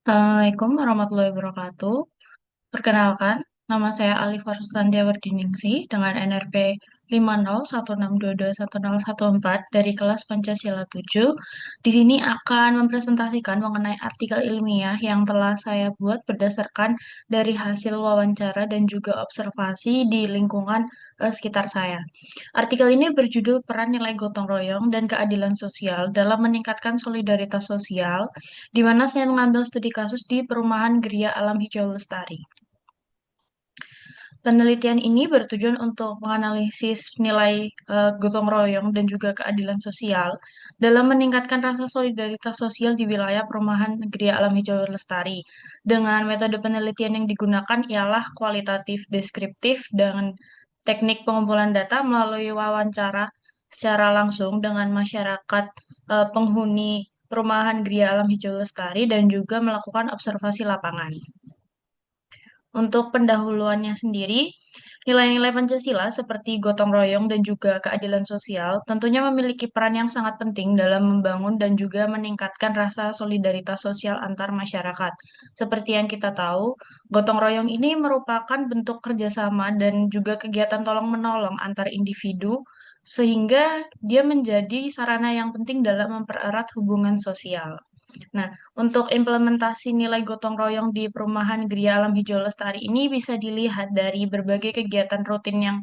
Assalamualaikum warahmatullahi wabarakatuh. Perkenalkan, nama saya Alif Arsusantia Wardiningsih dengan NRP 501622114 dari kelas Pancasila 7. Di sini akan mempresentasikan mengenai artikel ilmiah yang telah saya buat berdasarkan dari hasil wawancara dan juga observasi di lingkungan sekitar saya. Artikel ini berjudul Peran Nilai Gotong Royong dan Keadilan Sosial dalam Meningkatkan Solidaritas Sosial, di mana saya mengambil studi kasus di Perumahan Geria Alam Hijau Lestari. Penelitian ini bertujuan untuk menganalisis nilai gotong royong dan juga keadilan sosial dalam meningkatkan rasa solidaritas sosial di wilayah Perumahan Geria Alam Hijau Lestari. Dengan metode penelitian yang digunakan ialah kualitatif deskriptif dengan teknik pengumpulan data melalui wawancara secara langsung dengan masyarakat penghuni Perumahan Geria Alam Hijau Lestari dan juga melakukan observasi lapangan. Untuk pendahuluannya sendiri, nilai-nilai Pancasila seperti gotong royong dan juga keadilan sosial tentunya memiliki peran yang sangat penting dalam membangun dan juga meningkatkan rasa solidaritas sosial antar masyarakat. Seperti yang kita tahu, gotong royong ini merupakan bentuk kerjasama dan juga kegiatan tolong-menolong antar individu, sehingga dia menjadi sarana yang penting dalam mempererat hubungan sosial. Nah, untuk implementasi nilai gotong royong di perumahan Gria Alam Hijau Lestari ini bisa dilihat dari berbagai kegiatan rutin yang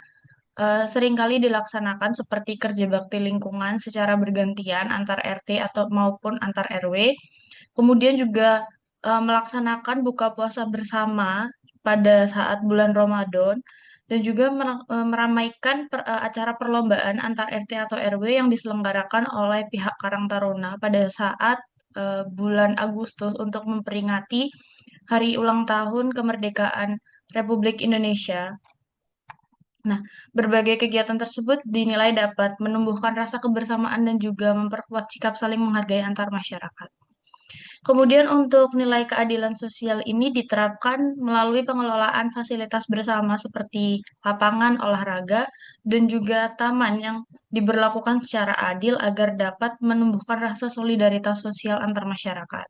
seringkali dilaksanakan seperti kerja bakti lingkungan secara bergantian antar RT atau maupun antar RW. Kemudian juga melaksanakan buka puasa bersama pada saat bulan Ramadan dan juga meramaikan acara perlombaan antar RT atau RW yang diselenggarakan oleh pihak Karang Taruna pada saat bulan Agustus untuk memperingati hari ulang tahun kemerdekaan Republik Indonesia. Nah, berbagai kegiatan tersebut dinilai dapat menumbuhkan rasa kebersamaan dan juga memperkuat sikap saling menghargai antar masyarakat. Kemudian untuk nilai keadilan sosial ini diterapkan melalui pengelolaan fasilitas bersama seperti lapangan olahraga dan juga taman yang diberlakukan secara adil agar dapat menumbuhkan rasa solidaritas sosial antar masyarakat.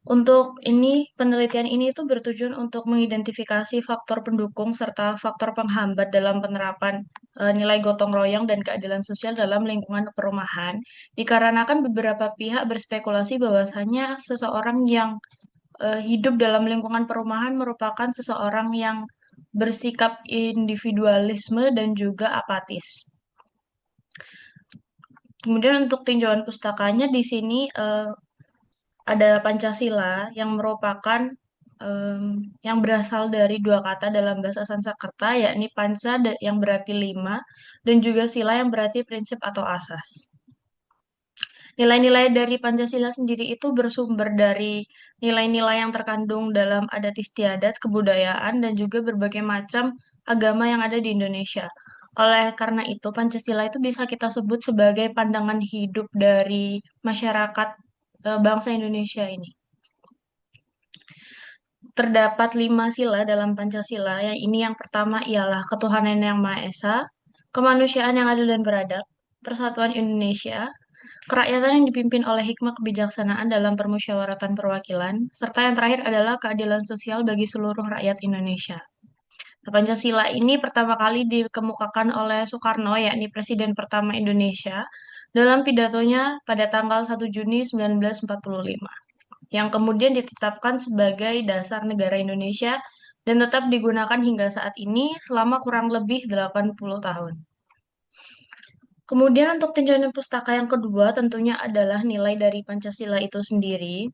Untuk ini, penelitian ini itu bertujuan untuk mengidentifikasi faktor pendukung serta faktor penghambat dalam penerapan nilai gotong royong dan keadilan sosial dalam lingkungan perumahan, dikarenakan beberapa pihak berspekulasi bahwasanya seseorang yang hidup dalam lingkungan perumahan merupakan seseorang yang bersikap individualisme dan juga apatis. Kemudian untuk tinjauan pustakanya di sini ada Pancasila yang merupakan yang berasal dari dua kata dalam bahasa Sanskerta, yakni panca yang berarti lima, dan juga sila yang berarti prinsip atau asas. Nilai-nilai dari Pancasila sendiri itu bersumber dari nilai-nilai yang terkandung dalam adat istiadat, kebudayaan, dan juga berbagai macam agama yang ada di Indonesia. Oleh karena itu, Pancasila itu bisa kita sebut sebagai pandangan hidup dari masyarakat bangsa Indonesia ini. Terdapat 5 sila dalam Pancasila. Yang pertama ialah ketuhanan yang Maha Esa, kemanusiaan yang adil dan beradab, persatuan Indonesia, kerakyatan yang dipimpin oleh hikmah kebijaksanaan dalam permusyawaratan perwakilan, serta yang terakhir adalah keadilan sosial bagi seluruh rakyat Indonesia. Nah, Pancasila ini pertama kali dikemukakan oleh Soekarno, yakni Presiden pertama Indonesia, dalam pidatonya pada tanggal 1 Juni 1945 yang kemudian ditetapkan sebagai dasar negara Indonesia dan tetap digunakan hingga saat ini selama kurang lebih 80 tahun. Kemudian untuk tinjauan pustaka yang kedua tentunya adalah nilai dari Pancasila itu sendiri.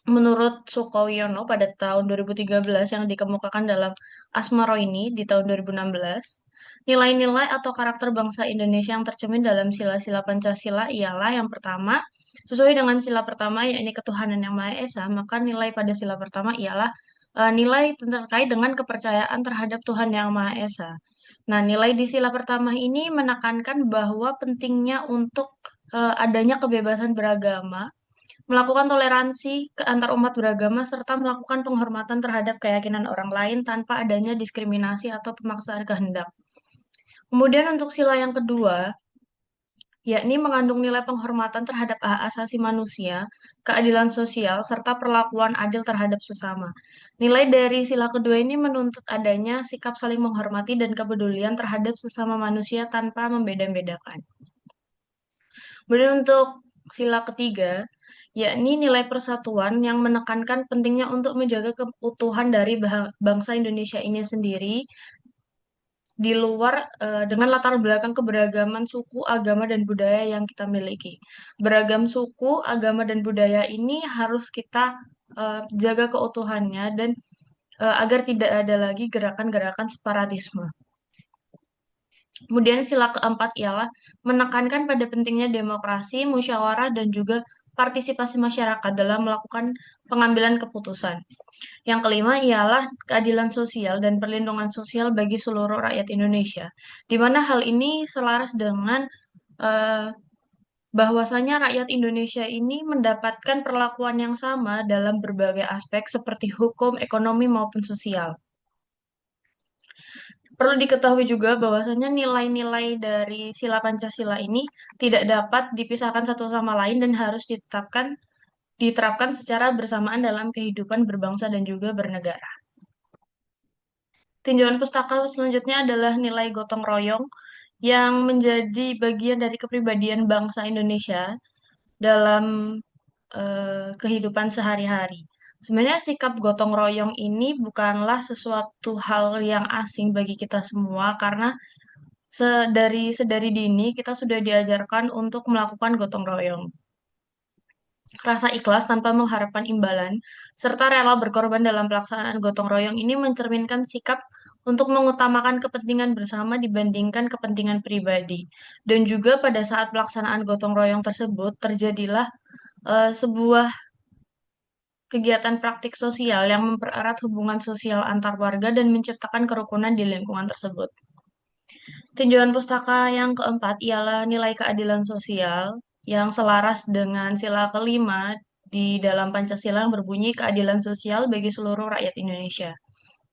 Menurut Sukoyono pada tahun 2013 yang dikemukakan dalam Asmaro ini di tahun 2016, nilai-nilai atau karakter bangsa Indonesia yang tercermin dalam sila-sila Pancasila ialah yang pertama, sesuai dengan sila pertama yakni ketuhanan yang Maha Esa, maka nilai pada sila pertama ialah nilai terkait dengan kepercayaan terhadap Tuhan yang Maha Esa. Nah, nilai di sila pertama ini menekankan bahwa pentingnya untuk adanya kebebasan beragama, melakukan toleransi ke antar umat beragama, serta melakukan penghormatan terhadap keyakinan orang lain tanpa adanya diskriminasi atau pemaksaan kehendak. Kemudian untuk sila yang kedua, yakni mengandung nilai penghormatan terhadap hak asasi manusia, keadilan sosial, serta perlakuan adil terhadap sesama. Nilai dari sila kedua ini menuntut adanya sikap saling menghormati dan kepedulian terhadap sesama manusia tanpa membeda-bedakan. Kemudian untuk sila ketiga, yakni nilai persatuan yang menekankan pentingnya untuk menjaga keutuhan dari bangsa Indonesia ini sendiri di luar dengan latar belakang keberagaman suku, agama, dan budaya yang kita miliki. Beragam suku, agama, dan budaya ini harus kita jaga keutuhannya dan agar tidak ada lagi gerakan-gerakan separatisme. Kemudian sila keempat ialah menekankan pada pentingnya demokrasi, musyawarah, dan juga partisipasi masyarakat dalam melakukan pengambilan keputusan. Yang kelima ialah keadilan sosial dan perlindungan sosial bagi seluruh rakyat Indonesia, di mana hal ini selaras dengan eh, bahwasanya rakyat Indonesia ini mendapatkan perlakuan yang sama dalam berbagai aspek seperti hukum, ekonomi, maupun sosial. Perlu diketahui juga bahwasanya nilai-nilai dari sila Pancasila ini tidak dapat dipisahkan satu sama lain dan harus diterapkan secara bersamaan dalam kehidupan berbangsa dan juga bernegara. Tinjauan pustaka selanjutnya adalah nilai gotong royong yang menjadi bagian dari kepribadian bangsa Indonesia dalam kehidupan sehari-hari. Sebenarnya sikap gotong royong ini bukanlah sesuatu hal yang asing bagi kita semua karena sedari dini kita sudah diajarkan untuk melakukan gotong royong. Rasa ikhlas tanpa mengharapkan imbalan, serta rela berkorban dalam pelaksanaan gotong royong ini mencerminkan sikap untuk mengutamakan kepentingan bersama dibandingkan kepentingan pribadi. Dan juga pada saat pelaksanaan gotong royong tersebut terjadilah sebuah kegiatan praktik sosial yang mempererat hubungan sosial antar warga dan menciptakan kerukunan di lingkungan tersebut. Tinjauan pustaka yang keempat ialah nilai keadilan sosial yang selaras dengan sila kelima di dalam Pancasila yang berbunyi keadilan sosial bagi seluruh rakyat Indonesia.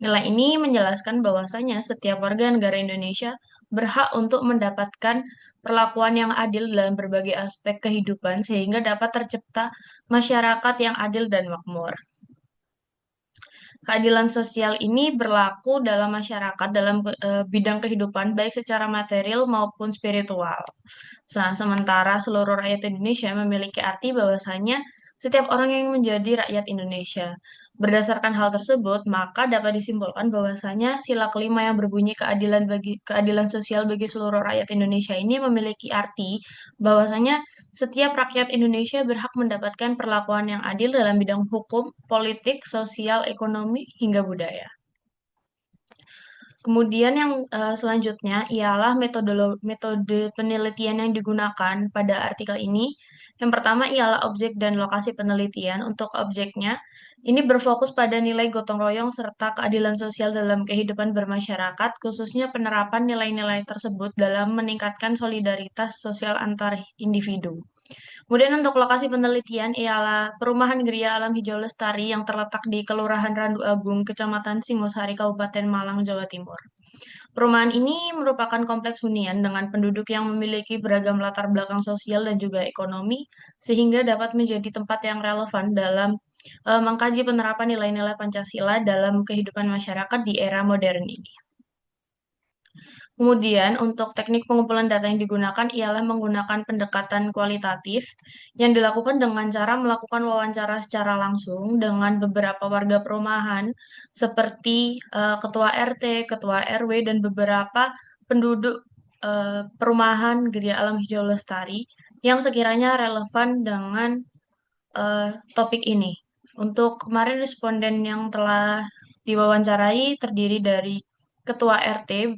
Nilai ini menjelaskan bahwasanya setiap warga negara Indonesia berhak untuk mendapatkan perlakuan yang adil dalam berbagai aspek kehidupan sehingga dapat tercipta masyarakat yang adil dan makmur. Keadilan sosial ini berlaku dalam masyarakat dalam bidang kehidupan baik secara material maupun spiritual. Nah, sementara seluruh rakyat Indonesia memiliki arti bahwasanya setiap orang yang menjadi rakyat Indonesia. Berdasarkan hal tersebut, maka dapat disimpulkan bahwasanya sila kelima yang berbunyi keadilan sosial bagi seluruh rakyat Indonesia ini memiliki arti bahwasanya setiap rakyat Indonesia berhak mendapatkan perlakuan yang adil dalam bidang hukum, politik, sosial, ekonomi, hingga budaya. Kemudian yang selanjutnya ialah metode penelitian yang digunakan pada artikel ini. Yang pertama ialah objek dan lokasi penelitian. Untuk objeknya, ini berfokus pada nilai gotong royong serta keadilan sosial dalam kehidupan bermasyarakat, khususnya penerapan nilai-nilai tersebut dalam meningkatkan solidaritas sosial antar individu. Kemudian untuk lokasi penelitian ialah Perumahan Gria Alam Hijau Lestari yang terletak di Kelurahan Randu Agung, Kecamatan Singosari, Kabupaten Malang, Jawa Timur. Perumahan ini merupakan kompleks hunian dengan penduduk yang memiliki beragam latar belakang sosial dan juga ekonomi, sehingga dapat menjadi tempat yang relevan dalam mengkaji penerapan nilai-nilai Pancasila dalam kehidupan masyarakat di era modern ini. Kemudian, untuk teknik pengumpulan data yang digunakan ialah menggunakan pendekatan kualitatif yang dilakukan dengan cara melakukan wawancara secara langsung dengan beberapa warga perumahan seperti ketua RT, ketua RW, dan beberapa penduduk perumahan Geria Alam Hijau Lestari yang sekiranya relevan dengan topik ini. Untuk kemarin responden yang telah diwawancarai terdiri dari ketua RT,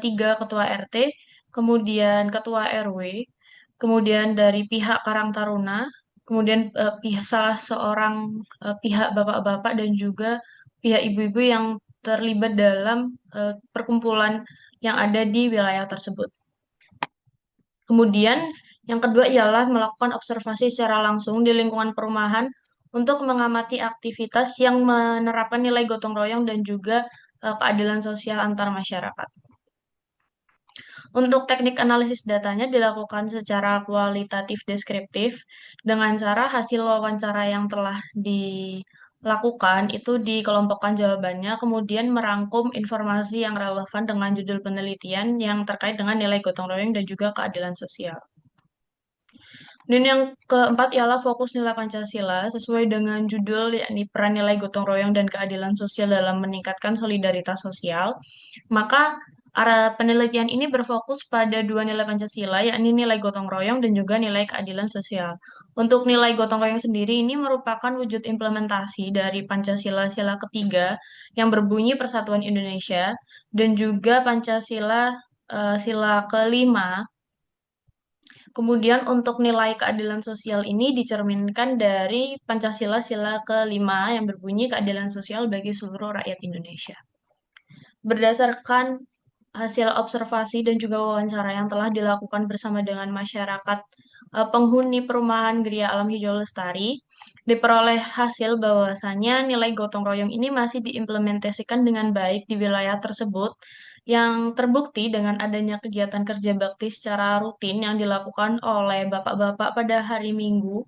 tiga ketua RT, kemudian ketua RW, kemudian dari pihak Karang Taruna, kemudian pihak salah seorang pihak bapak-bapak dan juga pihak ibu-ibu yang terlibat dalam perkumpulan yang ada di wilayah tersebut. Kemudian yang kedua ialah melakukan observasi secara langsung di lingkungan perumahan untuk mengamati aktivitas yang menerapkan nilai gotong royong dan juga keadilan sosial antar masyarakat. Untuk teknik analisis datanya dilakukan secara kualitatif deskriptif dengan cara hasil wawancara yang telah dilakukan itu dikelompokkan jawabannya, kemudian merangkum informasi yang relevan dengan judul penelitian yang terkait dengan nilai gotong royong dan juga keadilan sosial. Dan yang keempat ialah fokus nilai Pancasila sesuai dengan judul yakni peran nilai gotong royong dan keadilan sosial dalam meningkatkan solidaritas sosial. Maka arah penelitian ini berfokus pada dua nilai Pancasila, yakni nilai gotong royong dan juga nilai keadilan sosial. Untuk nilai gotong royong sendiri ini merupakan wujud implementasi dari Pancasila sila ketiga yang berbunyi Persatuan Indonesia dan juga Pancasila sila kelima. Kemudian untuk nilai keadilan sosial ini dicerminkan dari Pancasila sila kelima yang berbunyi keadilan sosial bagi seluruh rakyat Indonesia. Berdasarkan hasil observasi dan juga wawancara yang telah dilakukan bersama dengan masyarakat penghuni perumahan Gria Alam Hijau Lestari, diperoleh hasil bahwasanya nilai gotong royong ini masih diimplementasikan dengan baik di wilayah tersebut, yang terbukti dengan adanya kegiatan kerja bakti secara rutin yang dilakukan oleh bapak-bapak pada hari Minggu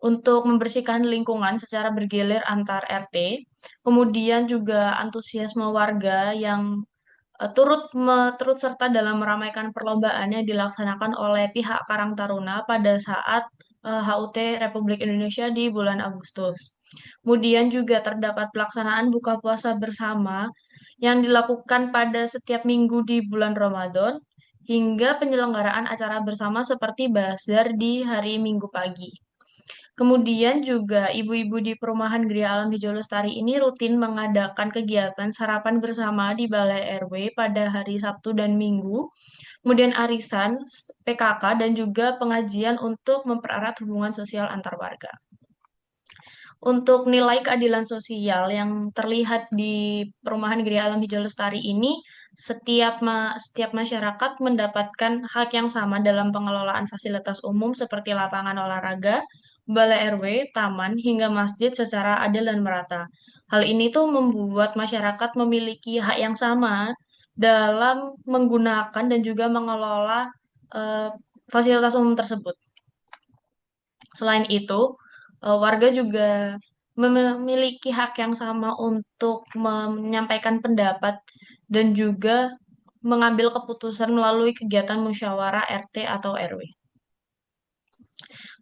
untuk membersihkan lingkungan secara bergilir antar RT, kemudian juga antusiasme warga yang turut serta dalam meramaikan perlombaan yang dilaksanakan oleh pihak Karang Taruna pada saat HUT Republik Indonesia di bulan Agustus. Kemudian juga terdapat pelaksanaan buka puasa bersama yang dilakukan pada setiap minggu di bulan Ramadan hingga penyelenggaraan acara bersama seperti bazar di hari Minggu pagi. Kemudian juga ibu-ibu di perumahan Gria Alam Hijau Lestari ini rutin mengadakan kegiatan sarapan bersama di Balai RW pada hari Sabtu dan Minggu, kemudian arisan, PKK, dan juga pengajian untuk mempererat hubungan sosial antar warga. Untuk nilai keadilan sosial yang terlihat di perumahan Gria Alam Hijau Lestari ini, setiap masyarakat mendapatkan hak yang sama dalam pengelolaan fasilitas umum seperti lapangan olahraga, balai RW, taman, hingga masjid secara adil dan merata. Hal ini tuh membuat masyarakat memiliki hak yang sama dalam menggunakan dan juga mengelola eh, fasilitas umum tersebut. Selain itu, warga juga memiliki hak yang sama untuk menyampaikan pendapat dan juga mengambil keputusan melalui kegiatan musyawarah RT atau RW.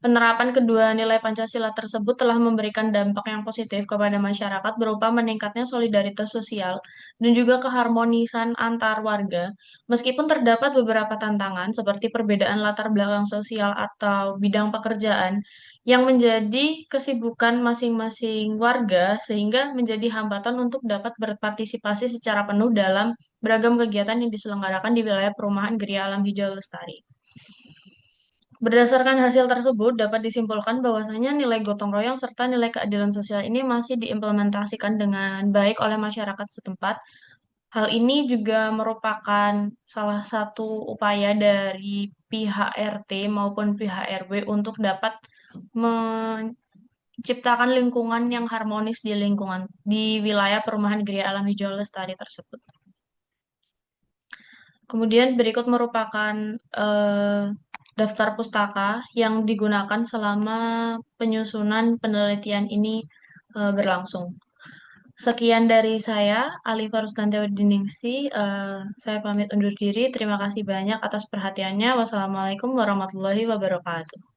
Penerapan kedua nilai Pancasila tersebut telah memberikan dampak yang positif kepada masyarakat berupa meningkatnya solidaritas sosial dan juga keharmonisan antar warga, meskipun terdapat beberapa tantangan seperti perbedaan latar belakang sosial atau bidang pekerjaan yang menjadi kesibukan masing-masing warga sehingga menjadi hambatan untuk dapat berpartisipasi secara penuh dalam beragam kegiatan yang diselenggarakan di wilayah perumahan Gria Alam Hijau Lestari. Berdasarkan hasil tersebut, dapat disimpulkan bahwasanya nilai gotong royong serta nilai keadilan sosial ini masih diimplementasikan dengan baik oleh masyarakat setempat. Hal ini juga merupakan salah satu upaya dari pihak RT maupun pihak RW untuk dapat menciptakan lingkungan yang harmonis di wilayah perumahan Gria Alam Hijau Lestari tersebut. Kemudian berikut merupakan eh, daftar pustaka yang digunakan selama penyusunan penelitian ini berlangsung. Sekian dari saya, Alifa Rustanti. Saya pamit undur diri. Terima kasih banyak atas perhatiannya. Wassalamualaikum warahmatullahi wabarakatuh.